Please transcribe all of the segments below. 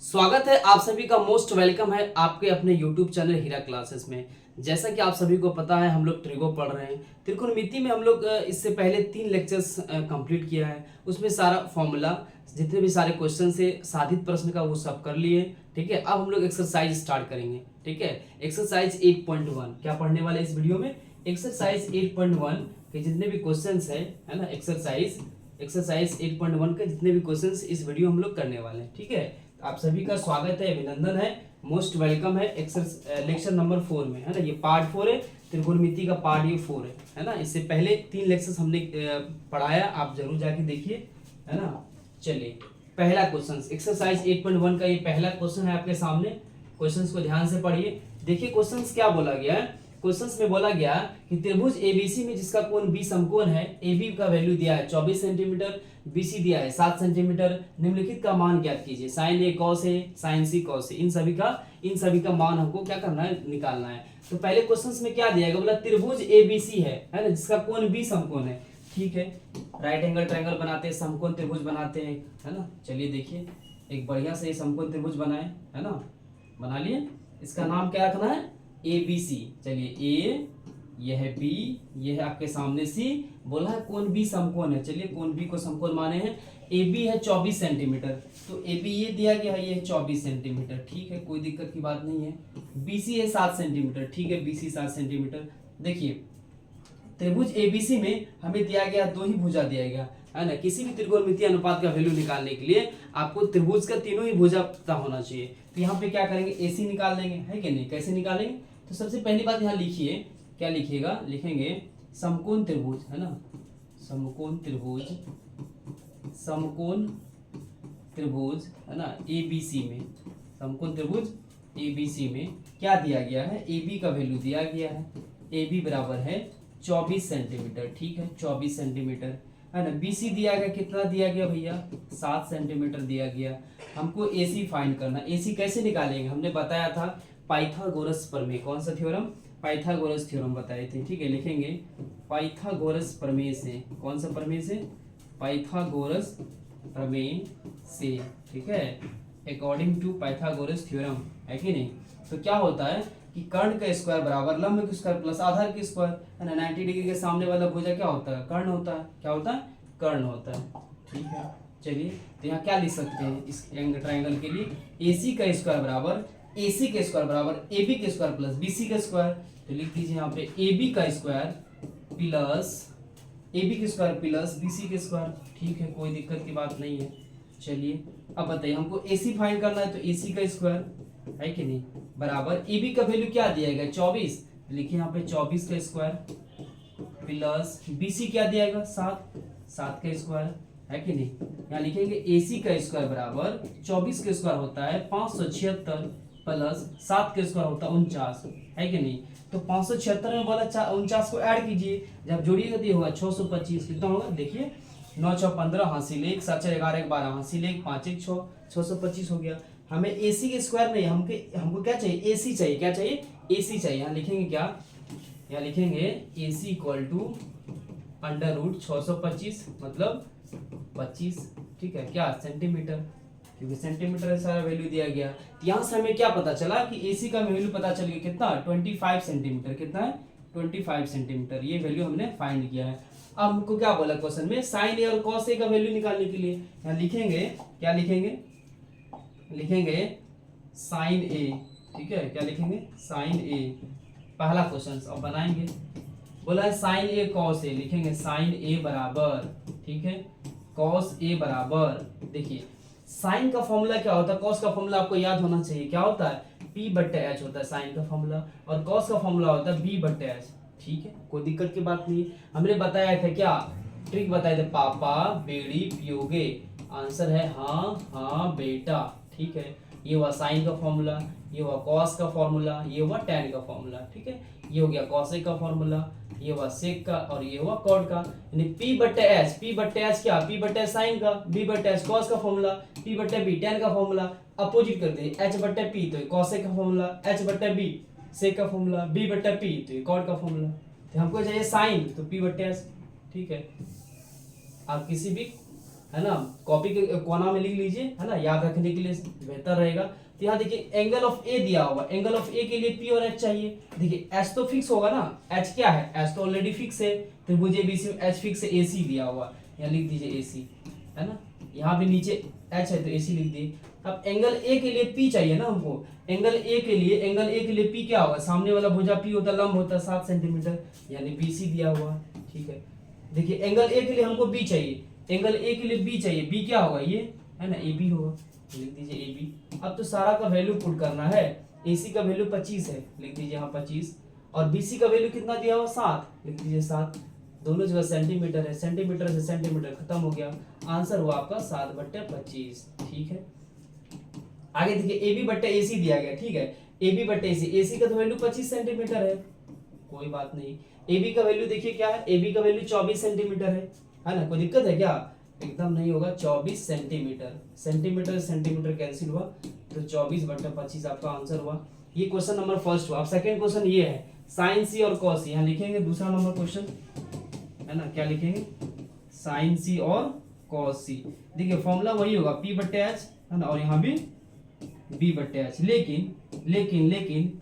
स्वागत है आप सभी का। मोस्ट वेलकम है आपके अपने YouTube चैनल हीरा क्लासेस में। जैसा कि आप सभी को पता है, हम लोग ट्रिगो पढ़ रहे हैं। त्रिकोणमिति में हम लोग इससे पहले 3 लेक्चर्स कंप्लीट किया है। उसमें सारा फॉर्मूला, जितने भी सारे क्वेश्चन से साधित प्रश्न का, वो सब कर लिए। ठीक है, अब हम लोग एक्सरसाइज स्टार्ट करेंगे। ठीक है, एक्सरसाइज 8.1 क्या पढ़ने वाले इस वीडियो में? एक्सरसाइज 8.1 के जितने भी क्वेश्चन है ना, एक्सरसाइज 8.1 के जितने भी क्वेश्चंस इस वीडियो हम लोग करने वाले हैं। ठीक है, आप सभी का स्वागत है, अभिनंदन है, मोस्ट वेलकम है। लेक्चर नंबर 4 में, है ना, ये पार्ट 4 है। त्रिकोणमिति का पार्ट ये 4 है ना। इससे पहले 3 लेक्चर्स हमने पढ़ाया, आप जरूर जाके देखिए, है ना। चलिए, पहला क्वेश्चन एक्सरसाइज 8.1 का ये पहला क्वेश्चन है आपके सामने। क्वेश्चंस को ध्यान से पढ़िए। देखिए क्वेश्चंस क्या बोला गया है। क्वेश्चंस में बोला गया कि त्रिभुज एबीसी में जिसका कोण बी समकोण है, एबी का वैल्यू दिया है 24 सेंटीमीटर, बीसी दिया है 7 सेंटीमीटर, निम्नलिखित का मान ज्ञात कीजिए। Sign A cos A, sign C cos A, इन सभी का मान हमको क्या करना है, निकालना है। तो पहले क्वेश्चंस में क्या दिया गया, बोला त्रिभुज एबीसी है ना, जिसका कोण बी समकोण है। ठीक है, राइट एंगल ट्रायंगल बनाते हैं, समकोण त्रिभुज बनाते हैं, है ना। चलिए देखिए, एक बढ़िया से समकोण त्रिभुज बनाए, है ना, बना लिए। इसका नाम क्या रखना है, ए बी सी। चलिए ए, यह है बी, यह है आपके सामने सी। बोला है कोण बी समकोण है। चलिए कोण बी को समकोण माने हैं। ए बी है 24 सेंटीमीटर, तो ए बी ये दिया गया है, ये 24 सेंटीमीटर। ठीक है, कोई दिक्कत की बात नहीं है। बी सी है 7 सेंटीमीटर। ठीक है, बी सी 7 सेंटीमीटर। देखिए त्रिभुज एबीसी में हमें दिया गया 2 ही भुजा दिया गया, है ना। किसी भी त्रिकोणमितीय अनुपात का वैल्यू निकालने के लिए आपको त्रिभुज का तीनों ही भुजा पता होना चाहिए। तो यहाँ पे क्या करेंगे, एसी निकाल लेंगे, है कि नहीं। कैसे निकालेंगे, तो सबसे पहली बात यहाँ लिखिए, क्या लिखिएगा, लिखेंगे समकोण त्रिभुज, है ना, समकोण त्रिभुज, समकोण त्रिभुज, है ना, एबीसी में, समकोण त्रिभुज एबीसी में क्या दिया गया है, एबी का वैल्यू दिया गया है। एबी बराबर है 24 सेंटीमीटर। ठीक है, 24 सेंटीमीटर, है ना। बीसी दिया गया, कितना दिया गया भैया, 7 सेंटीमीटर दिया गया। हमको एसी फाइंड करना। एसी कैसे निकालेंगे, हमने बताया था पाइथागोरस प्रमेय। कौन सा थ्योरम, पाइथागोरस थ्योरम बताए थे। ठीक है, लिखेंगे पाइथागोरस प्रमेय से। कौन सा प्रमेय से, पाइथागोरस प्रमेय से। ठीक है, अकॉर्डिंग टू पाइथागोरस थ्योरम, है कि नहीं। तो क्या होता है कि कर्ण का स्क्वायर बराबर लंब का स्क्वायर प्लस आधार की स्क्वायर, है ना। 90 डिग्री के सामने वाला भुजा क्या होता है, कर्ण होता है। क्या होता है, कर्ण होता है। ठीक है, चलिए तो यहाँ क्या लिख सकते हैं इस ट्रायंगल के लिए, एसी का स्क्वायर बराबर, एसी के स्क्वायर बराबर एबी के स्क्वायर प्लस बीसी का स्क्वायर। तो लिख दीजिए यहाँ पे एबी का स्क्वायर प्लस एबी के स्क्वायर प्लस बीसी के स्क्वायर। ठीक है, कोई दिक्कत की बात नहीं है। चलिए अब बताइए, हमको एसी फाइंड करना है, तो एसी का स्क्वायर, है कि नहीं, बराबर एबी का वैल्यू क्या दिया गया 24, लिखिए यहाँ पे 24 का स्क्वायर प्लस बीसी क्या दिया गया 7 का स्क्वायर, है कि नहीं। यहाँ लिखेंगे एसी का स्क्वायर बराबर 24 का स्क्वायर होता है 576 प्लस 7 का स्क्वायर होता है 49, है कि नहीं। तो 576 में बोला 49 को ऐड कीजिए, जब जोड़िएगा तो ये होगा 625। कितना होगा, देखिए 9 6 15 हासिल 1, 7 4 11 1 12 हासिल 1 5 1 6, 625 हो गया। हमें एसी के स्क्वायर नहीं, हमको क्या चाहिए, एसी चाहिए। क्या चाहिए, एसी चाहिए। यहाँ लिखेंगे क्या, यहाँ लिखेंगे A C equal to under root 625 मतलब 25। ठीक है, क्या सेंटीमीटर, क्योंकि सेंटीमीटर में सारा वैल्यू दिया गया। तो यहाँ से हमें क्या पता चला कि एसी का वैल्यू पता चल गया, कितना 25 सेंटीमीटर। कितना है, 25 सेंटीमीटर, ये वैल्यू हमने फाइंड किया है। अब हमको क्या बोला क्वेश्चन में, साइन ए और कॉस ए का वैल्यू निकालने के लिए यहाँ लिखेंगे, क्या लिखेंगे, लिखेंगे साइन ए। ठीक है, क्या लिखेंगे, साइन ए, पहला क्वेश्चन। अब बनाएंगे, बोला है साइन ए कॉस ए, लिखेंगे साइन ए बराबर, ठीक है, कॉस ए बराबर, देखिए साइन का फॉर्मूला क्या होता है, कॉस का फॉर्मूला आपको याद होना चाहिए, क्या होता है, पी बट्टे एच होता है साइन का फॉर्मूला, और कॉस का फॉर्मूला होता है बी बट्टे एच। ठीक है, कोई दिक्कत की बात नहीं। हमने बताया था, क्या ट्रिक बताए थे, पापा बेड़ी पियोगे, आंसर है हाँ हाँ बेटा। ठीक है, ये हुआ साइन का फॉर्मूला, ये हुआ कॉस का फॉर्मूला, ये हुआ टैन का फॉर्मूला। ठीक है, ये हो गया कॉसेक का फॉर्मूला, ये हुआ सेक का, और ये हुआ कॉट का। यानी पी बट्टे एच, पी बट्टे एच क्या, पी बट्टे साइन का, बी बट्टे एच कॉस का फॉर्मूला, पी बट्टे बी टैन का फॉर्मूला। अपोजिट कर दे, एच बट्टे पी तो कॉसेक का फॉर्मूला, एच बट्टे बी सेक का फॉर्मूला, बी बट्टे पी तो कॉट का फॉर्मूला। तो हमको चाहिए साइन, तो पी बट्टे एच। ठीक है, आप किसी भी है ना, कॉपी के कोना में लिख लीजिए, है ना, याद रखने के लिए बेहतर रहेगा। तो यहाँ देखिए एंगल ऑफ ए दिया हुआ, एंगल ऑफ ए के लिए पी और एच चाहिए। देखिए एच तो फिक्स होगा ना, एच क्या है, एच तो ऑलरेडी फिक्स है, तो मुझे बीच में एच फिक्स है, ए सी दिया हुआ, यहाँ लिख दीजिए ए सी, है ना, यहाँ पे नीचे एच है तो ए सी लिख दिए। अब एंगल ए के लिए पी चाहिए ना हमको, एंगल ए के लिए पी क्या होगा, सामने वाला भुजा पी होता, लंब होता 7 सेंटीमीटर, यानी बी सी दिया हुआ, ठीक है। देखिए एंगल ए के लिए हमको बी चाहिए, एंगल ए के लिए बी चाहिए, बी क्या होगा ये, है ना, ए बी होगा, लिख दीजिए ए बी। अब तो सारा का वैल्यू पुट करना है, ए सी का वैल्यू 25 है, लिख दीजिए यहाँ 25, और बी सी का वैल्यू कितना दिया हुआ 7, लिख दीजिए 7, दोनों जगह सेंटीमीटर है, सेंटीमीटर से सेंटीमीटर खत्म हो गया, आंसर हुआ आपका 7/25, ठीक है। आगे देखिए ए बी बट्टे ए सी दिया गया, ठीक है, ए बी बट्टे ए सी का तो वैल्यू 25 सेंटीमीटर है, कोई बात नहीं। ए बी का वैल्यू देखिए क्या है, ए बी का वैल्यू 24 सेंटीमीटर है ना, कोई दिक्कत है क्या, एकदम नहीं होगा, 24 सेंटीमीटर, सेंटीमीटर सेंटीमीटर कैंसिल हुआ, तो 24/25 आपका आंसर हुआ। ये क्वेश्चन नंबर फर्स्ट हुआ। अब सेकंड क्वेश्चन ये है, साइन सी और कॉस सी, यहाँ लिखेंगे दूसरा नंबर क्वेश्चन, है ना, क्या लिखेंगे, साइन सी और कॉस सी। देखिए फॉर्मूला वही होगा, पी बट्टे एच, है ना, और यहाँ भी बी बट्टे एच, लेकिन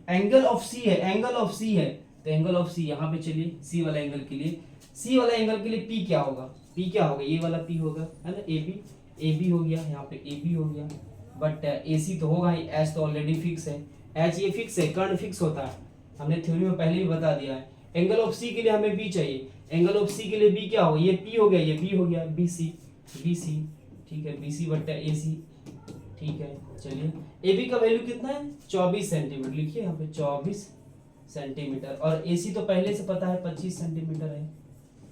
एंगल ऑफ सी है, एंगल ऑफ सी है, तो एंगल ऑफ सी यहाँ पे चलिए, सी वाला एंगल के लिए, सी वाला एंगल के लिए पी क्या होगा, पी क्या होगा, ये वाला पी होगा, है ना, ए बी हो गया, यहाँ पे ए बी हो गया, बट ए सी तो होगा ही, एच तो ऑलरेडी फिक्स है, एच ये फिक्स है, कर्ण फिक्स होता है, हमने थ्योरी में पहले भी बता दिया है। एंगल ऑफ सी के लिए हमें बी चाहिए, एंगल ऑफ सी के लिए बी क्या होगा, ये पी हो गया, ये बी हो गया, बी सी, ठीक है, बी सी बट्टा ए सी, ठीक है। चलिए ए बी का वैल्यू कितना है, 24 सेंटीमीटर, लिखिए यहाँ पे 24 सेंटीमीटर, और ए सी तो पहले से पता है 25 सेंटीमीटर है,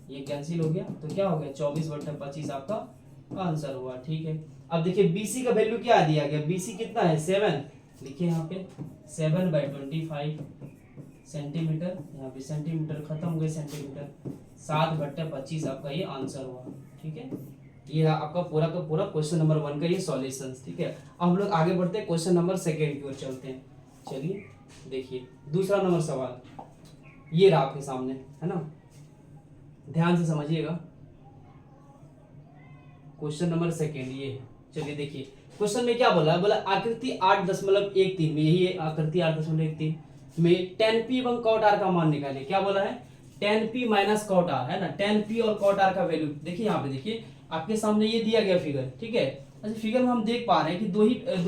ये कैंसिल हो गया, तो क्या हो गया 24/25 आपका आंसर हुआ, ठीक है। अब देखिए बीसी का वैल्यू क्या दिया गया, बीसी कितना है 7, लिखिए यहाँ पे 7/25 सेंटीमीटर, यहाँ पे सेंटीमीटर खत्म हो गए सेंटीमीटर, 7/25 आपका ये आंसर हुआ, ठीक है। ये आपका पूरा का पूरा क्वेश्चन नंबर 1 का ये सॉल्यूशंस, ठीक है। अब हम लोग आगे बढ़ते हैं, क्वेश्चन नंबर 2 की ओर चलते हैं। चलिए देखिए दूसरा नंबर सवाल ये रहा आपके सामने, है ना, ध्यान से समझिएगा, क्वेश्चन नंबर 2 ये है। चलिए देखिए क्वेश्चन में क्या बोला है, बोला आकृति 8.13 में, यही है आकृति 8.13 में tan p एवं cot r का मान निकालिए। क्या बोला है, tan p minus cot r, है ना, tan p और cot r का वैल्यू देखिए, यहाँ पे देखिए आपके सामने ये दिया गया फिगर, ठीक है। अच्छा फिगर में हम देख पा रहे हैं कि दो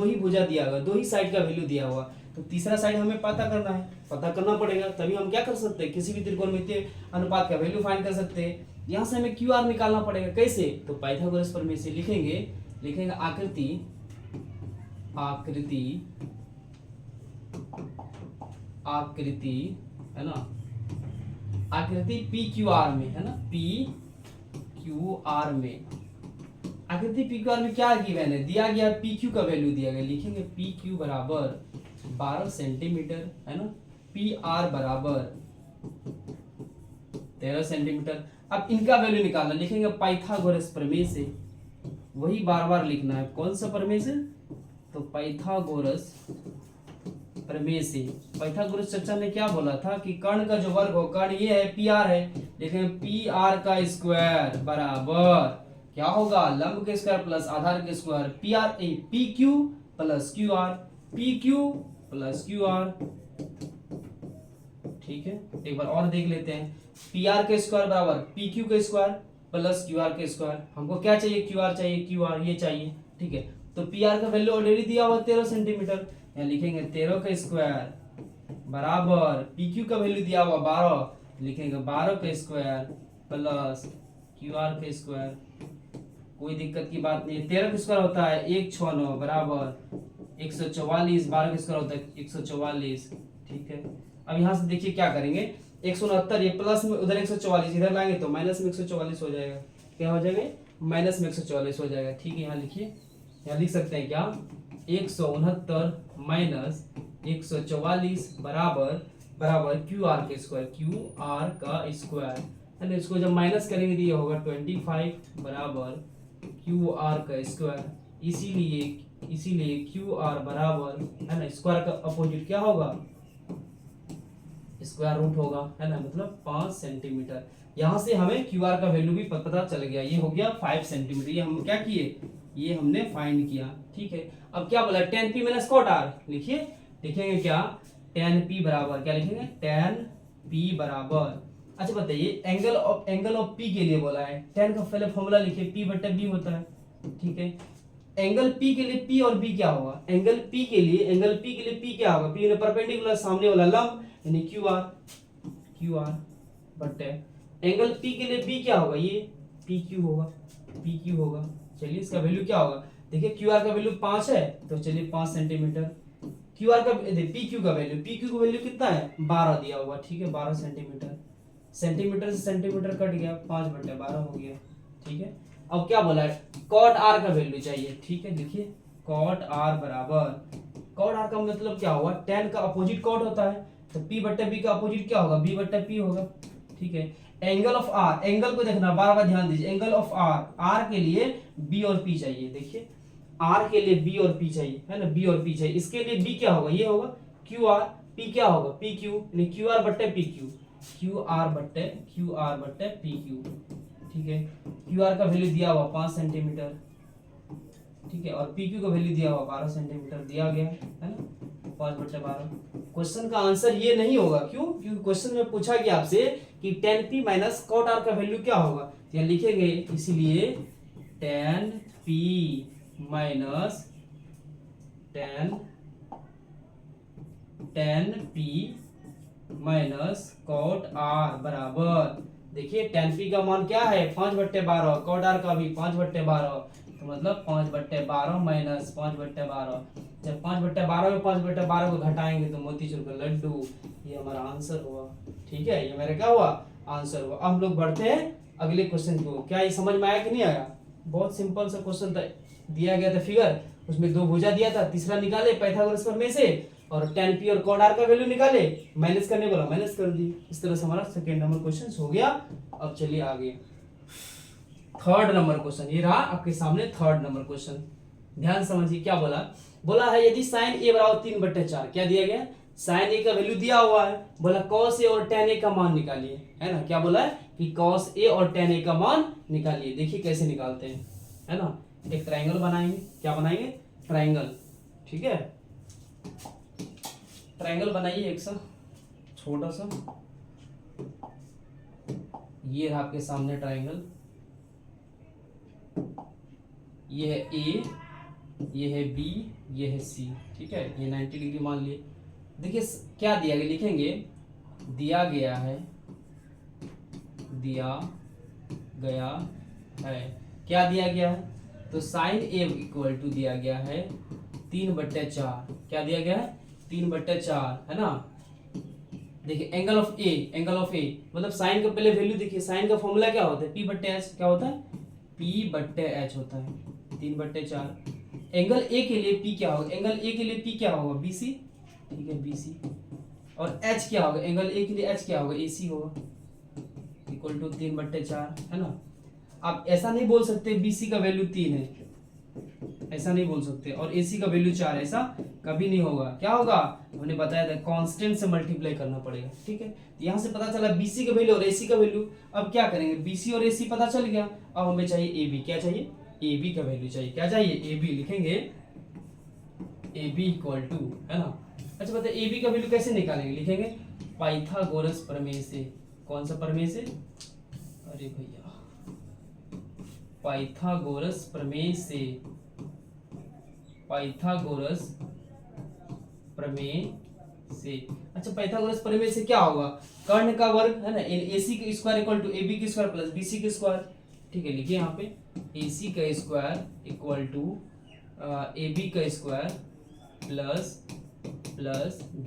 ही भुजा दिया हुआ, दो ही साइड का वैल्यू दिया हुआ, तो तीसरा साइड हमें पता करना है, पता करना पड़ेगा, तभी हम क्या कर सकते हैं, किसी भी त्रिकोणमितीय अनुपात का वैल्यू फाइंड कर सकते हैं। यहाँ से हमें क्यू आर निकालना पड़ेगा, कैसे, तो पाइथागोरस प्रमेय से लिखेंगे आकृति, है ना, आकृति पी क्यू आर में, है ना, पी क्यू आर में, आकृति पी क्यू आर में क्या गिवन है, दिया गया पी क्यू का वैल्यू दिया गया, लिखेंगे पी क्यू बराबर 12 सेंटीमीटर, है ना, पी आर बराबर 13 सेंटीमीटर। अब इनका वैल्यू निकालना, लिखेंगे पाइथागोरस प्रमेय से, वही बार बार लिखना है, कौन सा प्रमेय से, तो पाइथागोरस प्रमेय से। पाइथागोरस चर्चा ने क्या बोला था कि कर्ण का जो वर्ग हो, कर्ण ये है पी आर है, लेकिन पी आर का स्क्वायर बराबर क्या होगा, लंब के स्क्वायर प्लस आधार के square, P Q plus Q R, P Q plus Q R, ठीक है। एक बार और देख लेते हैं, पी आर के स्क्वायर बराबर पी क्यू के स्क्वायर प्लस क्यू आर के स्क्वायर, हमको क्या चाहिए, क्यू आर चाहिए, क्यू आर ये चाहिए, ठीक है। तो पी आर का वैल्यू ऑलरेडी दिया हुआ 13 सेंटीमीटर, यहाँ लिखेंगे 13 का स्क्वायर बराबर पी क्यू का वैल्यू दिया हुआ 12, लिखेंगे 12 का स्क्वायर प्लस क्यू आर का स्क्वायर, कोई दिक्कत की बात नहीं है। 13 का स्क्वायर होता है 169 बराबर 144, 12 का स्क्वायर होता है 144, ठीक है। अब यहाँ से देखिए क्या करेंगे, 169 ये प्लस में उधर 144 इधर लाएंगे तो माइनस में 144 हो जाएगा, क्या हो जाएगा, माइनस में 144 हो जाएगा, ठीक है। यहाँ लिखिए, यहाँ लिख सकते हैं क्या, 169 माइनस 144 बराबर क्यू आर के स्क्वायर, क्यू आर का स्क्वायर, है ना, इसको जब माइनस करेंगे तो ये होगा 25 बराबर क्यू आर का स्क्वायर, इसीलिए क्यू आर बराबर, है ना, स्क्वायर का अपोजिट क्या होगा, स्क्वायर रूट होगा, है ना, मतलब 5 सेंटीमीटर। यहाँ से हमें क्यू आर का वैल्यू भी पता चल गया, ये हो गया 5 सेंटीमीटर। ये हम क्या किए, ये हमने फाइंड किया, ठीक है। अब क्या बोला, tan p minus cot r, लिखिए, लिखेंगे क्या, tan p बराबर क्या लिखेंगे, tan p बराबर, अच्छा बताइए, एंगल ऑफ p के लिए बोला है, tan का पहले फॉर्मूला लिखिए, p बटे b होता है, ठीक है। एंगल P के लिए P और B क्या होगा, एंगल P के लिए P क्या होगा, P ने परपेंडिकुलर सामने वाला लंब यानी क्यू आर बटे एंगल P के लिए B क्या होगा, ये पी क्यू होगा। चलिए इसका वैल्यू क्या होगा, देखिए क्यू आर का वैल्यू 5 है, तो चलिए 5 सेंटीमीटर। क्यू आर का पी क्यू का वैल्यू कितना है, 12 दिया हुआ, ठीक है, 12 सेंटीमीटर। सेंटीमीटर से सेंटीमीटर कट गया, 5/12 हो गया, ठीक है। अब क्या बोला है, कॉट आर का वैल्यू चाहिए, ठीक है, देखिए कॉट आर बराबर, कॉट आर का मतलब क्या होगा, टेन का अपोजिट कॉट होता है, तो पी बट्टे बी का अपोजिट क्या होगा, बी बट्टे पी होगा, ठीक है। एंगल ऑफ आर, एंगल को देखना, बार बार ध्यान दीजिए, एंगल ऑफ आर, आर के लिए बी और पी चाहिए, देखिए आर के लिए बी और पी चाहिए, है ना, बी और पी चाहिए, इसके लिए बी क्या होगा, ये होगा क्यू आर, पी क्या होगा, पी क्यू, यानी क्यू आर बट्टे पी क्यू, क्यू आर बट्टे पी क्यू, ठीक है। क्यू आर का वैल्यू दिया हुआ 5 सेंटीमीटर, ठीक है, और पी क्यू का वैल्यू दिया हुआ 12 सेंटीमीटर दिया गया है ना, 5/12। क्वेश्चन का आंसर ये नहीं होगा, क्यों, क्योंकि क्वेश्चन में पूछा गया आपसे कि tan p minus cot r का वैल्यू क्या होगा, तो यहाँ लिखेंगे, इसलिए tan p minus tan p minus cot r बराबर, देखिए tan p का मान क्या है, 5/12, cot r का भी 5/12, तो मतलब 5/12 माइनस 5/12, जब 5/12 में 5/12 को घटाएंगे तो मोतीचूर का लड्डू, ये हमारा आंसर हुआ, ठीक है, ये मेरा क्या हुआ, आंसर हुआ। अब हम लोग बढ़ते हैं अगले क्वेश्चन को। क्या ये समझ में आया कि नहीं आया, बहुत सिंपल सा क्वेश्चन था, दिया गया था फिगर, उसमें 2 भुजा दिया था, तीसरा निकाले पाइथागोरस प्रमेय से, और tan p और cot r का वैल्यू निकाले, माइनस करने बोला माइनस कर दी, इस तरह से हमारा सेकंड नंबर क्वेश्चन हो गया। अब चलिए आगे, थर्ड नंबर क्वेश्चन, ये रहा आपके सामने थर्ड नंबर क्वेश्चन, ध्यान समझिए क्या बोला है, यदि sin a बराबर 3/4, क्या दिया गया, sin a का वैल्यू दिया हुआ है, बोला cos a और tan a का मान निकालिए, है ना, क्या बोला है कि cos a और tan a का मान निकालिए। देखिए कैसे निकालते हैं, है ना, एक ट्रायंगल बनाएंगे, क्या बनाएंगे, ट्रायंगल, ठीक है, ट्रायंगल बनाइए एक सा छोटा सा, ये रहा आपके सामने ट्रायंगल, ये है ए, ये है बी, ये है सी, ठीक है, ये 90 डिग्री मान लिए। देखिए क्या दिया गया, लिखेंगे दिया गया है, क्या दिया गया है, तो sin a इक्वल टू दिया गया है 3/4, क्या दिया गया है 3/4, है ना। देखिए एंगल ऑफ ए मतलब साइन का पहले वैल्यू देखिए, साइन का फॉर्मूला क्या होता है, p/h, क्या होता है, p/h होता है 3/4। एंगल ए के लिए p क्या होगा, एंगल ए के लिए p क्या होगा, BC, ठीक है, BC, और h क्या होगा, एंगल ए के लिए h क्या होगा, AC होगा, इक्वल टू 3/4, है ना। आप ऐसा नहीं बोल सकते BC का वैल्यू 3 है, ऐसा नहीं बोल सकते, और AC का वैल्यू 4, ऐसा कभी नहीं होगा। क्या होगा, हमने बताया था कांस्टेंट से मल्टीप्लाई करना पड़ेगा, ठीक है। तो यहाँ से पता चला BC का वैल्यू और AC का वैल्यू। अब क्या करेंगे, BC और AC पता चल गया, अब हमें चाहिए AB, क्या चाहिए, AB का वैल्यू चाहिए, क्या चाहिए, AB, लिखेंगे AB इक्वल टू, है ना। अच्छा बताइए AB का वैल्यू कैसे निकालेंगे, लिखेंगे पाइथागोरस प्रमेय से, कौन सा प्रमेय से, अरे भैया पाइथागोरस प्रमेय से, पाइथागोरस प्रमेय से। अच्छा पाइथागोरस प्रमेय से क्या होगा, कर्ण का वर्ग, है ना, AC का स्क्वायर इक्वल टू AB का स्क्वायर प्लस BC का स्क्वायर, ठीक है, लिखिए यहाँ पे AC का स्क्वायर इक्वल टू AB का स्क्वायर प्लस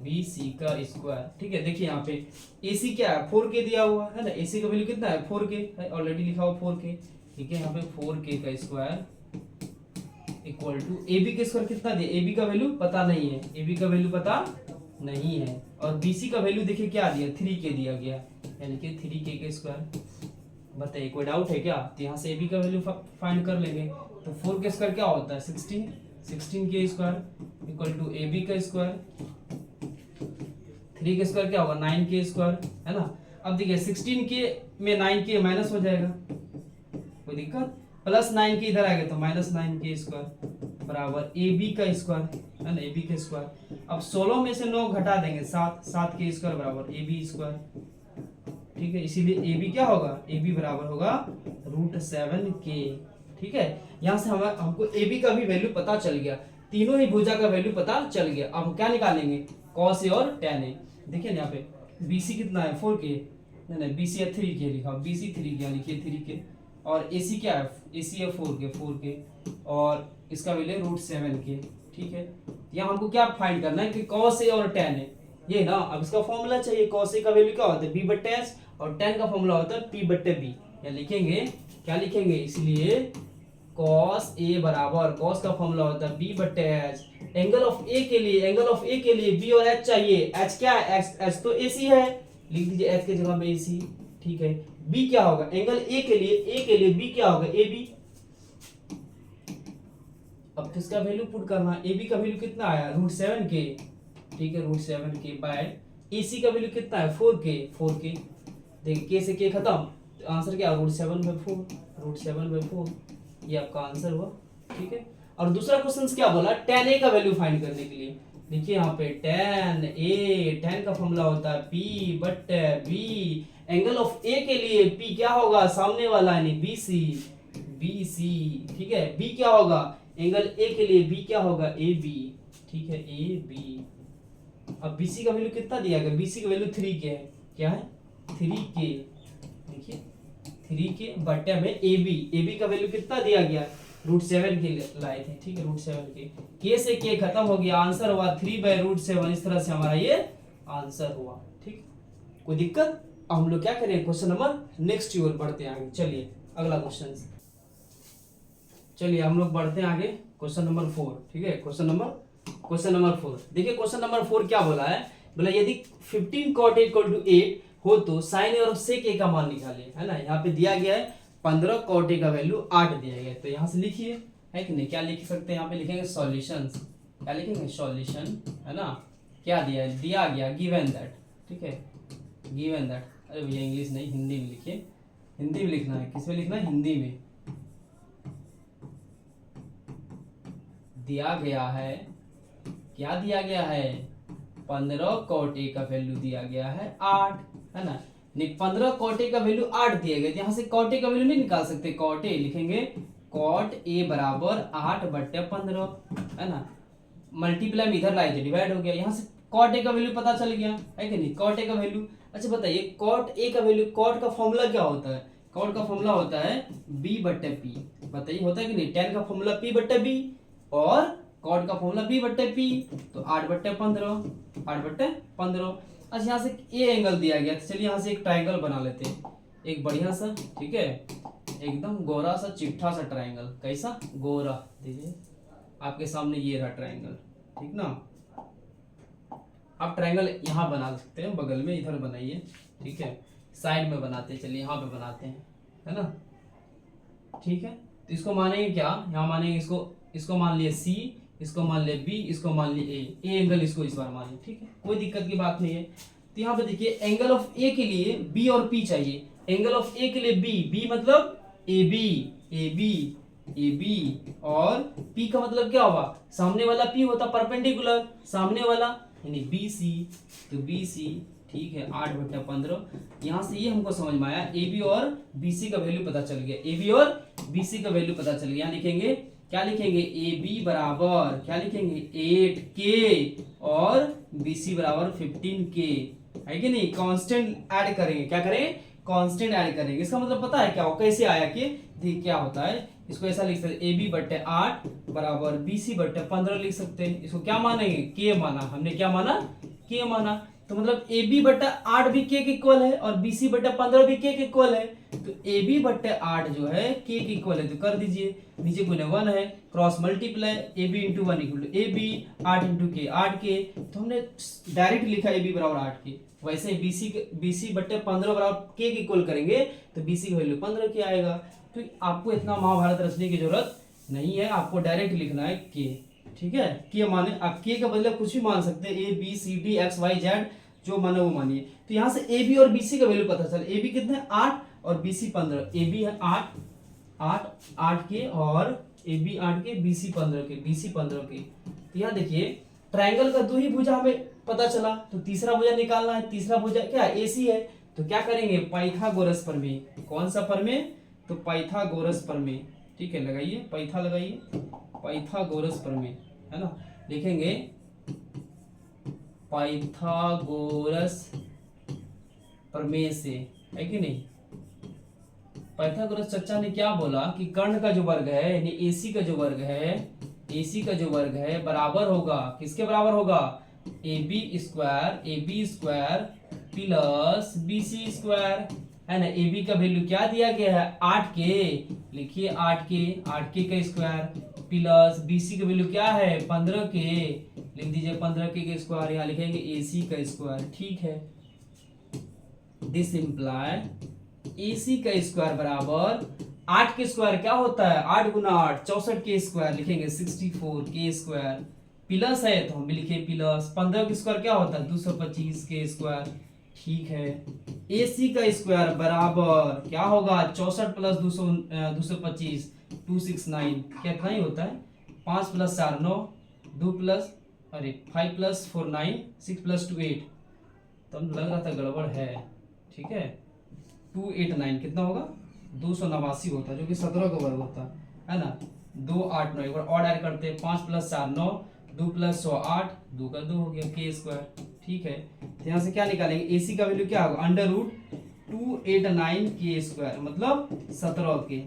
BC का स्क्वायर, ठीक है। देखिए यहाँ पे AC क्या है, 4K दिया हुआ है ना, AC का वैल्यू कितना है, 4K है, ऑलरेडी लिखा हुआ 4K, ठीक है, यहाँ पे 4K का स्क्वायर इक्वल टू AB का स्क्वायर कितना दिया, AB का वैल्यू पता नहीं है, AB का वैल्यू पता नहीं है, और BC का वैल्यू देखिए क्या दिया, 3K दिया गया, यानी कि 3K का स्क्वायर। बताइए कोई डाउट है क्या, तो यहाँ से AB का वैल्यू फाइंड कर लेंगे, तो 4 का स्क्वायर क्या होता है, 16 के स्क्वायर इक्वल टू AB का स्क्वायर 3 का स्क्वायर क्या होगा 9k स्क्वायर, है ना। अब देखिए 16k में 9k माइनस हो जाएगा, कोई दिक्कत, प्लस 9k इधर आ गया तो माइनस 9k स्क्वायर बराबर ab का स्क्वायर, है ना, ab का स्क्वायर। अब 16 में से 9 घटा देंगे 7k स्क्वायर बराबर ab स्क्वायर, ठीक है। इसीलिए ab क्या होगा, ab बराबर होगा √7k, ठीक है। यहाँ से हमको ab का भी वैल्यू पता चल गया, तीनों ही भुजा का वैल्यू पता चल गया। अब क्या निकालेंगे, cos a और tan a। देखिए यहाँ पे bc कितना है 4k, नहीं bc है 3k लिखा, bc 3k यानी कि 3k, और ac क्या है, ac है 4k, और इसका वैल्यू √7k, ठीक है। यहाँ हमको क्या फाइंड करना है कि cos a और tan a, ये ना। अब इसका फॉर्मूला चाहिए, cos a का वैल्यू क्या होता है b/s, और tan का फॉर्मूला होता है p/b। या लिखेंगे, क्या लिखेंगे, इसलिए cos a बराबर, cos का फॉर्मूला होता है b/h, एंगल ऑफ a के लिए, एंगल ऑफ a के लिए b और h चाहिए। h क्या है, h तो ac है, लिख दीजिए h के जगह पे ac, ठीक है। b क्या होगा, एंगल a के लिए b क्या होगा ab। अब किसका वैल्यू पुट करना, ab का वैल्यू कितना आया √7k, ठीक है, √7k बाय ac का वैल्यू कितना है 4k। देखिए k से k खत्म, तो आंसर क्या, √7/4, ये आपका आंसर हुआ, ठीक है। और दूसरा क्वेश्चन क्या बोला, tan a का वैल्यू फाइंड करने के लिए। देखिए यहाँ पे tan का फॉर्मूला होता है p/b, एंगल ऑफ a के लिए p क्या होगा, सामने वाला यानी bc, ठीक है। b क्या होगा, एंगल a के लिए b क्या होगा ab, ठीक है, ab। अब bc का वैल्यू कितना दिया गया, bc का वैल्यू 3k है, क्या है 3k, देखिए 3k बटे में ab का वैल्यू कितना दिया गया, √7k लाए थे, ठीक है, √7k, k से k खत्म हो गया, आंसर हुआ 3/√7। इस तरह से हमारा ये आंसर हुआ, ठीक। कोई दिक्कत। अब हम लोग क्या करें, क्वेश्चन नंबर नेक्स्ट की ओर बढ़ते हैं आगे। चलिए अगला क्वेश्चन, चलिए हम लोग बढ़ते हैं आगे, क्वेश्चन नंबर 4, ठीक है। क्वेश्चन नंबर 4, देखिए क्वेश्चन नंबर 4 क्या बोला है, बोला यदि 15 cot a = 8 हो तो sin a और sec a का मान निकालिए, है ना। यहाँ पे दिया गया है 15 cot a का वैल्यू 8 दिया गया है, तो यहाँ से लिखिए, है कि नहीं, क्या लिख सकते हैं, यहाँ पे लिखेंगे सॉल्यूशंस, क्या लिखेंगे, सॉल्यूशन, है ना। क्या दिया है, दिया गया गिवन दैट, ठीक है, गिवन दैट, अरे भैया इंग्लिश नहीं हिंदी में लिखिए, हिंदी में लिखना है, किस में लिखना है, हिंदी में। दिया गया है, क्या दिया गया है, 15 cot a का वैल्यू दिया गया है 8, है ना। नहीं 15 cot a का वैल्यू 8 दिया गया, यहाँ से cot a का वैल्यू नहीं निकाल सकते, cot a लिखेंगे cot a बराबर 8/15, है ना। मल्टीप्लाई में इधर लाए थे, डिवाइड हो गया, यहाँ से cot a का वैल्यू पता चल गया, है कि नहीं, cot a का वैल्यू। अच्छा बताइए cot a का वैल्यू, cot का फॉर्मूला क्या होता है, cot का फॉर्मूला होता है b/p, बताइए होता है कि नहीं, tan का फॉर्मूला p/b और cot का फॉर्मूला b/p, तो 8/15। अच्छा यहाँ से ए एंगल दिया गया, तो चलिए यहाँ से एक ट्रायंगल बना लेते हैं, एक बढ़िया सा, ठीक है, एकदम गोरा सा चिट्ठा सा ट्रायंगल, कैसा गोरा, देखिए आपके सामने ये रहा ट्रायंगल, ठीक ना। आप ट्रायंगल यहाँ बना सकते हैं, बगल में इधर बनाइए, ठीक है, साइड में बनाते हैं, चलिए यहाँ पे बनाते हैं, है ना, ठीक है। तो इसको मानेंगे क्या, यहाँ मानेंगे इसको मान लिए C, इसको मान लिए B, इसको मान लिए A एंगल, इसको इस बार मानिए, ठीक है, कोई दिक्कत की बात नहीं है। तो यहाँ पे देखिए एंगल ऑफ A के लिए B और P चाहिए, एंगल ऑफ A के लिए B मतलब AB और P का मतलब क्या होगा, सामने वाला P होता परपेंडिकुलर, सामने वाला यानी BC, तो BC, ठीक है, 8/15। यहाँ से ये हमको समझ में आया AB और BC का वैल्यू पता चल गया, AB और BC का वैल्यू पता चल गया। यहाँ लिखेंगे, क्या लिखेंगे, AB बराबर क्या लिखेंगे 8K और BC बराबर 15K, है कि नहीं। कांस्टेंट ऐड करेंगे, क्या करेंगे, कांस्टेंट ऐड करेंगे। इसका मतलब पता है क्या हो, कैसे आया कि देखिए क्या होता है, इसको ऐसा लिख सकते AB/8 बराबर BC/15 लिख सकते हैं। इसको क्या मानेंगे, K माना, हमने क्या माना, K माना, तो मतलब AB/8 भी K के इक्वल है और BC/15 भी K के इक्वल है, तो AB/8 जो है K के इक्वल है, तो कर दीजिए, नीचे कोई 1 है, cross multiply AB × 1 = AB, 8 × K 8K, तो हमने डायरेक्ट लिखा AB बराबर 8K। वैसे ही BC/15 बराबर K के इक्वल करेंगे तो BC की वैल्यू 15K आएगा। तो आपको इतना महाभारत रचने की जरूरत नहीं है, आपको डायरेक्ट लिखना है K, ठीक है। K माने आप K के बदले कुछ भी मान सकते हैं, A B C D X Y Z जो माना वो मानिए। तो यहाँ से ए बी और बी सी का वैल्यू पता चला। ए बी कितने 8 और बी सी 15। ए बी है 8 8 8 के और ए बी 8 के, बी सी 15 के, बी सी 15 के। तो यहाँ देखिए ट्रायंगल का दो ही भुजा हमें पता चला, तो तीसरा भुजा निकालना है। तीसरा भुजा क्या ए सी है, तो क्या करेंगे पाइथागोरस प्रमेय। कौन सा प्रमेय, तो पाइथागोरस प्रमेय। ठीक है, लगाइए पैथा, लगाइए पाइथागोरस प्रमेय, है ना। लिखेंगे पाइथागोरस प्रमेय से, है कि नहीं। पाइथागोरस चर्चा ने क्या बोला कि कर्ण का जो वर्ग है यानी एसी का जो वर्ग है, एसी का जो वर्ग है बराबर होगा, किसके बराबर होगा, A B square plus B C square, है ना। ए बी का वैल्यू क्या दिया गया है 8 के, लिखिए 8 के का स्क्वायर, प्लस बी सी का वैल्यू क्या है 15 के, लिख दीजिए 15 के स्क्वायर, यहाँ लिखेंगे ए सी का स्क्वायर। ठीक है, दिस इम्प्लाई ए सी का स्क्वायर बराबर 8 के स्क्वायर क्या होता है 8 गुना 8 64 के स्क्वायर, लिखेंगे 64 के स्क्वायर, प्लस है तो हम भी लिखे प्लस 15 के स्क्वायर क्या होता है 225 के स्क्वायर। ठीक है, ए सी का स्क्वायर बराबर क्या होगा 64 प्लस 225 269, कितना ही होता है 5 प्लस 4 9, 2 प्लस 5 प्लस 4 9, 6 प्लस 2 8, तो लग रहा था गड़बड़ है। ठीक है, 289 कितना होगा 289 होता है, जो कि 17 का वर्ग होता है ना। 2 8 9, एक बार और ऐड करते हैं 5 प्लस 4 9, 2 प्लस 100 8, 2 का 2 हो गया के स्क्वायर। ठीक है, तो यहाँ से क्या निकालेंगे एसी का वैल्यू क्या होगा अंडर रूट 289 के स्क्वायर, मतलब 17 के,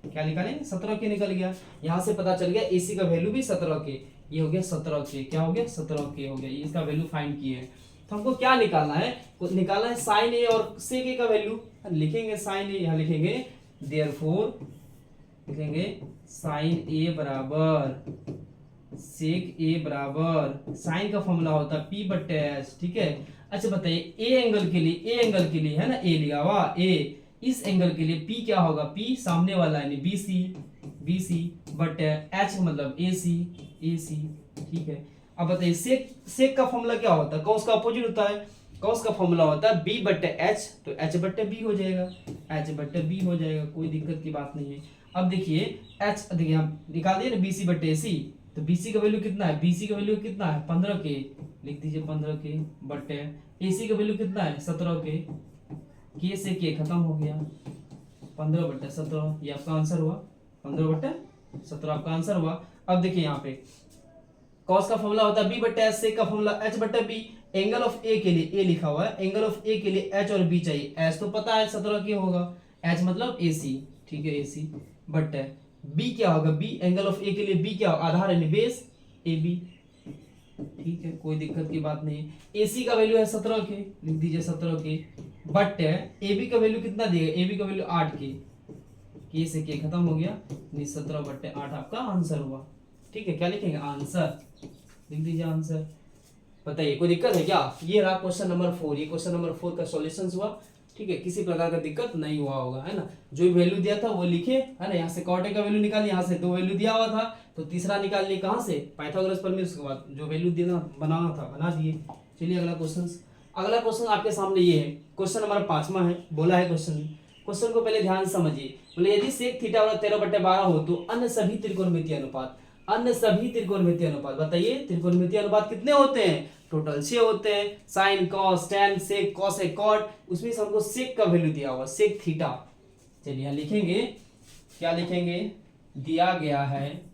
क्या निकालेंगे 17 के निकल गया। यहाँ से पता चल गया एसी का वैल्यू भी 17 के, ये हो गया 17 के, क्या हो गया 17 के हो गया, ये इसका वैल्यू फाइंड किए हैं। तो हमको क्या निकालना है, निकालना है साइन ए और सेक ए का वैल्यू, लिखेंगे साइन ए, यहाँ लिखेंगे देयरफॉर, लिखेंगे साइन ए बराबर सेक ए बराबर, साइन का फॉर्मूला होता है पी बटे एच। ठीक है, अच्छा बताइए ए एंगल के लिए है ना, ए लिखा हुआ ए, इस एंगल के लिए पी क्या होगा, पी सामने वाला यानी बी सी बटे एच मतलब ए सी। ठीक है, अब बताइए सेक का फॉर्मूला क्या होता है, कॉस का अपोजिट होता है, कॉस का फॉर्मूला होता है बी बटे एच, तो एच बटे बी हो जाएगा, एच बटे बी हो जाएगा, कोई दिक्कत की बात नहीं है। अब देखिए एच, देखिए आप निकाल दिए ना बी सी बटे सी, तो बी सी का वैल्यू कितना है, बी सी का वैल्यू कितना है 15 के, लिख दीजिए 15 के बटे ए सी का वैल्यू कितना है 17 के से के खत्म हो गया 15 बटे 17, ये आपका आंसर हुआ 15 बटे 17 आपका आंसर हुआ। अब देखिए यहाँ पे कॉस का फॉर्मूला होता है बी बटे एच, सेक का फॉर्मूला एच बटे बी, एंगल ऑफ ए के लिए ए लिखा हुआ है, एंगल ऑफ ए के लिए एच और बी चाहिए, एच तो पता है 17 के होगा, एच मतलब ए सी। ठीक है, ए सी बटे बी क्या होगा, बी एंगल ऑफ ए के लिए बी क्या होगा आधार यानी बेस ए बी। ठीक है, कोई दिक्कत की बात नहीं है। ए सी का वैल्यू है 17 के, लिख दीजिए 17 के बट ए बी का वैल्यू कितना दिएगा, ए बी का वैल्यू 8 के से के खत्म हो गया, 17 बटे 8 आपका आंसर हुआ। ठीक है, क्या लिखेंगे आंसर, लिख दीजिए आंसर। बताइए कोई दिक्कत है क्या, ये रहा क्वेश्चन नंबर 4, ये क्वेश्चन नंबर 4 का सॉल्यूशन हुआ। ठीक है, किसी प्रकार का दिक्कत नहीं हुआ होगा, है ना। जो वैल्यू दिया था वो लिखे, है ना। यहाँ से कॉट ए का वैल्यू निकालिए, यहाँ से 2 वैल्यू दिया हुआ था तो तीसरा निकाल लिए कहाँ से पाइथागोरस प्रमेय, उसके बाद जो वैल्यू देना बनाना था बना दिए। चलिए अगला क्वेश्चन आपके सामने ये है, क्वेश्चन नंबर 5वां है। बोला है क्वेश्चन को पहले ध्यान से समझिए। बोले यदि सेक थीटा बराबर 13/12 हो तो अन्य सभी त्रिकोणमितीय अनुपात बताइए। त्रिकोणमितीय अनुपात कितने होते हैं, टोटल 6 होते हैं, sine cos tan sec cosec cot, उसमें से हमको सेक का वैल्यू दिया हुआ सेक थीटा। चलिए यहाँ लिखेंगे, क्या लिखेंगे, दिया गया है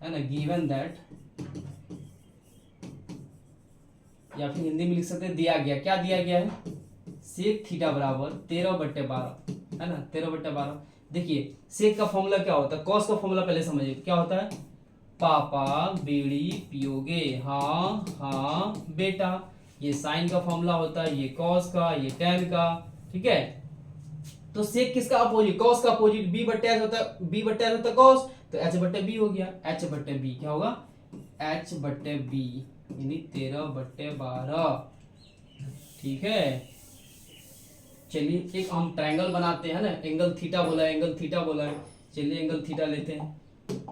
ना, गिवन दैट, या फिर हिंदी में लिख सकते हैं दिया गया, क्या दिया गया है सेक थीटा बराबर 13/12, है ना 13/12। देखिए सेक का फॉर्मूला क्या होता है, कॉस का फॉर्मूला पहले समझिए क्या होता है, पापा बीड़ी पियोगे, हाँ हाँ बेटा। ये साइन का फॉर्मूला होता है, ये कॉस का, ये टेन का। ठीक है, तो सेक किसका अपोजिट, कॉस का अपोजिट बी बटे एच होता है, बी बटे एच होता है कॉस, तो एच बटे बी हो गया, एच बटे बी क्या होगा एच बटे बी यानी 13/12। ठीक है, चलिए एक हम ट्रायंगल बनाते हैं ना, एंगल थीटा बोला है, चलिए एंगल थीटा लेते हैं,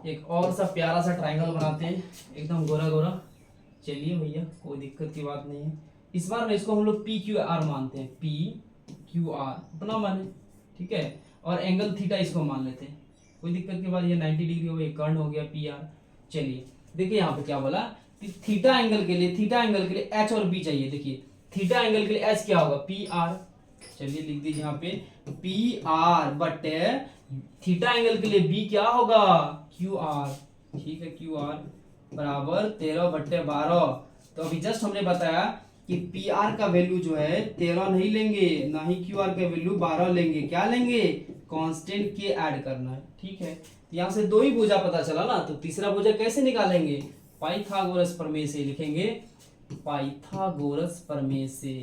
एक और सा प्यारा सा ट्रायंगल बनाते हैं, एकदम गोरा गोरा चलिए भैया कोई दिक्कत की बात नहीं है। इस बार ना इसको हम लोग पी क्यू आर मानते हैं, पी क्यू आर अपना माने, ठीक है। और एंगल थीटा इसको मान लेते हैं, कोई दिक्कत की बात। ये 90 डिग्री हो गया, कर्ण हो गया पी आर। चलिए देखिए यहाँ पे क्या बोला कि थीटा एंगल के लिए, थीटा एंगल के लिए एच और बी चाहिए। देखिए थीटा एंगल के लिए एच क्या होगा, पी आर। चलिए लिख दीजिए यहाँ पे पी आर बटे थीटा एंगल के लिए बी क्या होगा, क्यू आर। ठीक है, क्यू आर बराबर 13/12। तो अभी जस्ट हमने बताया कि पी आर का वैल्यू जो है 13 नहीं लेंगे, ना ही क्यू आर का वैल्यू 12 लेंगे। क्या लेंगे, कांस्टेंट के ऐड करना है, ठीक है। यहाँ से दो ही भुजा पता चला ना, तो तीसरा भुजा कैसे निकालेंगे, पाइथागोरस प्रमेय से लिखेंगे, पाइथागोरस प्रमेय से,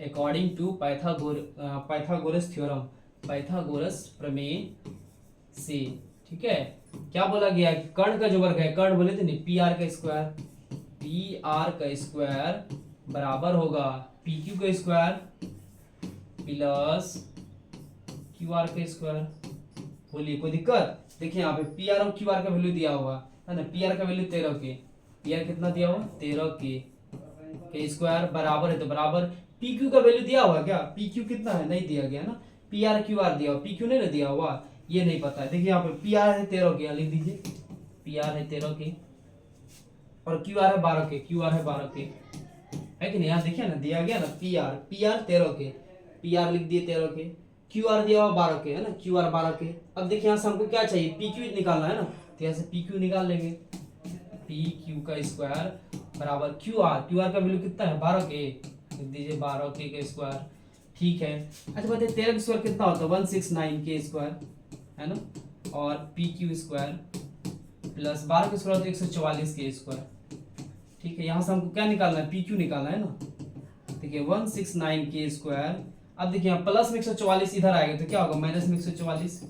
according to Pythagoras theorem, Pythagoras प्रमेय से। ठीक है, क्या बोला गया कि कर्ण का जो वर्ग है, कर्ण बोले थे नहीं, पी आर का स्क्वायर, पी आर का स्क्वायर बराबर होगा पी क्यू का स्क्वायर प्लस क्यू आर का स्क्वायर। बोलिए कोई दिक्कत। देखिए यहाँ पे पी आर और क्यू आर का वैल्यू दिया हुआ है ना, पी आर का वैल्यू 13 के, पी आर कितना दिया हुआ 13 के स्क्वायर बराबर है, तो बराबर पी क्यू का वैल्यू दिया हुआ क्या, पी क्यू कितना है, नहीं दिया गया ना, पी आर क्यू आर दिया हुआ, पी क्यू नहीं ना दिया हुआ, ये नहीं पता है। देखिए यहाँ पे पी आर है 13 के, लिख दीजिए पी आर है 13 के और क्यू आर है 12 के, क्यू आर है 12 के, है कि नहीं। यहाँ देखिए ना दिया गया ना पी आर 13 के, पी आर लिख दिए 13 के, क्यू आर दिया हुआ 12 के, है ना, क्यू आर 12 के। अब देखिए यहाँ से हमको क्या चाहिए, पी क्यू निकालना है ना, तो यहाँ से पी क्यू निकाल लेंगे, पी क्यू का स्क्वायर बराबर क्यू आर का वैल्यू कितना है 12 के, लिख दीजिए 12 के स्क्वायर। ठीक है, अच्छा बताइए 13 का स्क्वायर कितना होता है 169 के स्क्वायर, है ना, और पी क्यू स्क्वायर प्लस 12 का स्क्वायर 144 के स्क्वायर। ठीक है, यहाँ से हमको क्या निकालना है, पी क्यू निकालना है ना। देखिए 169 के स्क्वायर, अब देखिए यहाँ प्लस में 144 इधर आएगा तो क्या होगा, माइनस में 144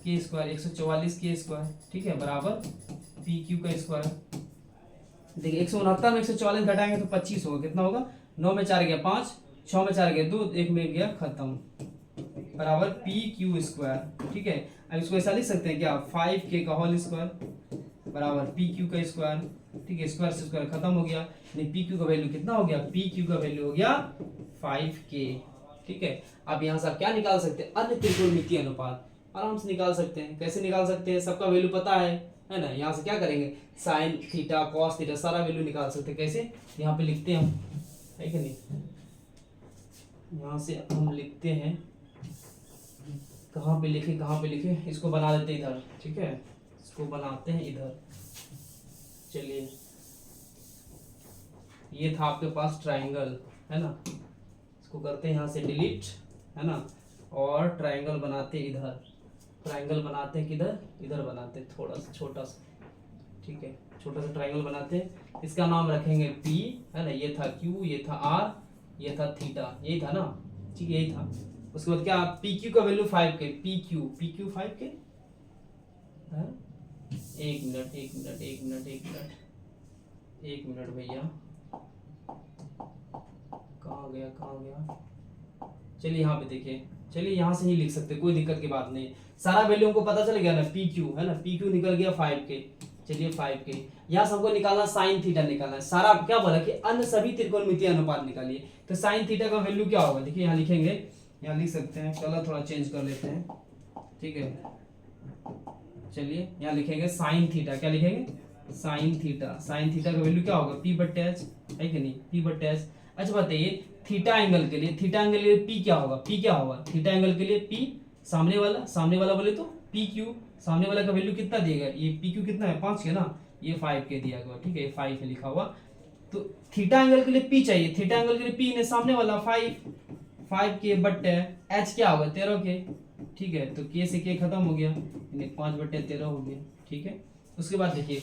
के स्क्वायर, 144 के स्क्वायर, ठीक है, बराबर पी क्यू का स्क्वायर। देखिए 169 में 144 घटाएंगे तो 25 होगा, कितना होगा, 9 में 4 गया 5, 6 में 4 गया 2, 1 में गया खत्म, बराबर पी क्यू स्क्वायर। ठीक है, अब इसको ऐसा लिख सकते हैं क्या, 5k का होल स्क्वायर बराबर पी क्यू का स्क्वायर। ठीक है, स्क्वायर से स्क्वायर खत्म हो गया, नहीं पी क्यू का वैल्यू कितना हो गया, पी क्यू का वैल्यू हो गया 5k। ठीक है, अब यहाँ से आप क्या निकाल सकते हैं, अन्य त्रिकोणमितीय अनुपात आराम से निकाल सकते हैं। कैसे निकाल सकते हैं, सबका वैल्यू पता है ना। यहाँ से क्या करेंगे, साइन थीटा कॉस थीटा सारा वैल्यू निकाल सकते हैं। कैसे, यहाँ पे लिखते हैं हम, है कि नहीं, यहाँ से हम लिखते हैं, कहाँ पे लिखे, इसको बना देते हैं इधर, ठीक है, इसको बनाते हैं इधर। चलिए ये था आपके पास ट्रायंगल, है ना, इसको करते हैं यहाँ से डिलीट, है ना, और ट्रायंगल बनाते हैं इधर, ट्रायंगल बनाते हैं किधर, इधर बनाते हैं थोड़ा सा छोटा सा, ठीक है, छोटा सा ट्रायंगल बनाते हैं, इसका नाम रखेंगे P, है ना, ये था Q, ये था R, ये था थीटा, यही था ना, ठीक है यही था। उसके बाद क्या, PQ का वैल्यू 5k, PQ 5k, एक मिनट भैया, कहाँ गया। चलिए यहाँ पे देखिए, चलिए यहाँ से ही लिख सकते हैं, कोई दिक्कत की बात नहीं, सारा वैल्यू हमको पता चल गया ना, PQ है ना, PQ निकल गया 5k। चलिए 5k, यहाँ से हमको निकालना साइन थीटा निकालना है। सारा क्या बोला कि अन्य सभी त्रिकोणमितीय अनुपात निकालिए, तो साइन थीटा का वैल्यू क्या होगा, देखिए यहाँ लिखेंगे, यहाँ लिख सकते हैं, कलर थोड़ा चेंज कर लेते हैं, ठीक है। चलिए यहाँ लिखेंगे साइन थीटा, क्या लिखेंगे, साइन थीटा का वैल्यू क्या होगा, P बट्टे एच, है कि नहीं, P बट्टे एच। अच्छा बताइए थीटा एंगल के लिए, P क्या होगा, थीटा एंगल के लिए P, सामने वाला बोले तो PQ, सामने वाला का वैल्यू कितना दिएगा, ये PQ कितना है 5 के ना, ये 5k दिया गया, ठीक है, ये 5 है लिखा हुआ। तो थीटा एंगल के लिए P चाहिए, थीटा एंगल के लिए P ने सामने वाला 5k बट्टे एच क्या होगा 13k, ठीक है, तो k से k खत्म हो गया, 5/13 हो गया, ठीक है। उसके बाद देखिए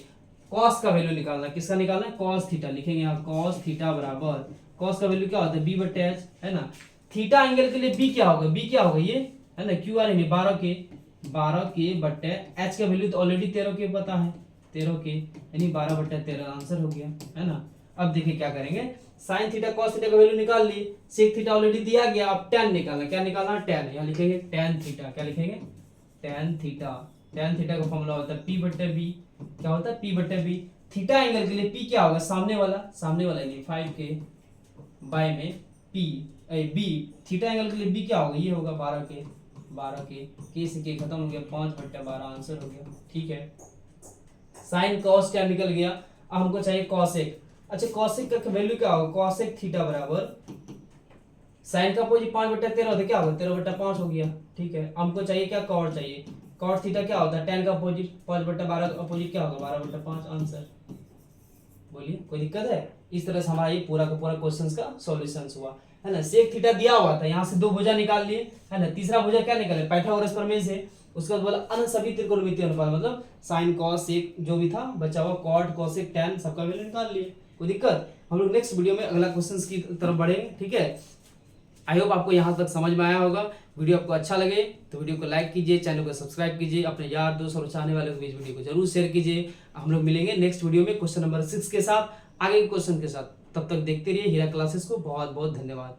कॉस का वैल्यू निकालना, किसका निकालना है, कॉस थीटा, लिखेंगे यहाँ कॉस थीटा बराबर, कॉस का वैल्यू क्या होता है B बट्टे एच, है ना। थीटा एंगल के लिए B क्या होगा ये, है ना, क्यू आर है 12k बट्टे एच का वैल्यू तो ऑलरेडी 13k पता है, 13k यानी 12/13 आंसर हो गया, है ना। अब देखिए क्या करेंगे, साइन थीटा कॉस थीटा का वैल्यू निकाल लिए, सेक थीटा ऑलरेडी दिया गया, अब tan निकालना, क्या निकालना, tan, यहाँ लिखेंगे tan थीटा, क्या लिखेंगे, tan थीटा का फॉर्मूला होता है P बट्टे B, क्या होता है P बट्टे B, थीटा एंगल के लिए पी क्या होगा, सामने वाला ये 5k बाय में पी बी, थीटा एंगल के लिए बी क्या होगा, ये होगा 12k से के खत्म हो गया, 5/12 आंसर हो गया। ठीक है, साइन कॉस क्या निकल गया, अब हमको चाहिए कॉसेक। अच्छा कॉसेक का वैल्यू क्या होगा, कॉसेक थीटा बराबर साइन का अपोजिट 5/13 होता है, क्या होगा 13/5 हो गया। ठीक है, हमको चाहिए क्या, कॉट चाहिए। कॉट थीटा क्या होता है, tan का अपोजिट 5/12 का अपोजिट क्या होगा 12/5 आंसर। बोलिए कोई दिक्कत है। इस तरह से हमारा ये पूरा का पूरा क्वेश्चंस का सॉल्यूशन हुआ है ना। सेक थीटा दिया हुआ था, यहाँ से दो भुजा निकाल लिए है ना, तीसरा भुजा क्या निकाले, पाइथागोरस प्रमेय से। उसके बाद बोला अन्य सभी त्रिकोणमितीय अनुपात, मतलब साइन कॉस सेक जो भी था बचा हुआ, कॉट कोसेक टैन सबका वैल्यू निकाल लिए। कोई दिक्कत। हम लोग नेक्स्ट वीडियो में अगला क्वेश्चंस की तरफ बढ़ेंगे। ठीक है, आई होप आपको यहाँ तक समझ में आया होगा। वीडियो आपको अच्छा लगे तो वीडियो को लाइक कीजिए, चैनल को सब्सक्राइब कीजिए, अपने यार दोस्त और चाहने वालों के बीच वीडियो को जरूर शेयर कीजिए। हम लोग मिलेंगे नेक्स्ट वीडियो में क्वेश्चन नंबर 6 के साथ, आगे के क्वेश्चन के साथ। तब तक देखते रहिए हीरा क्लासेस को। बहुत बहुत धन्यवाद।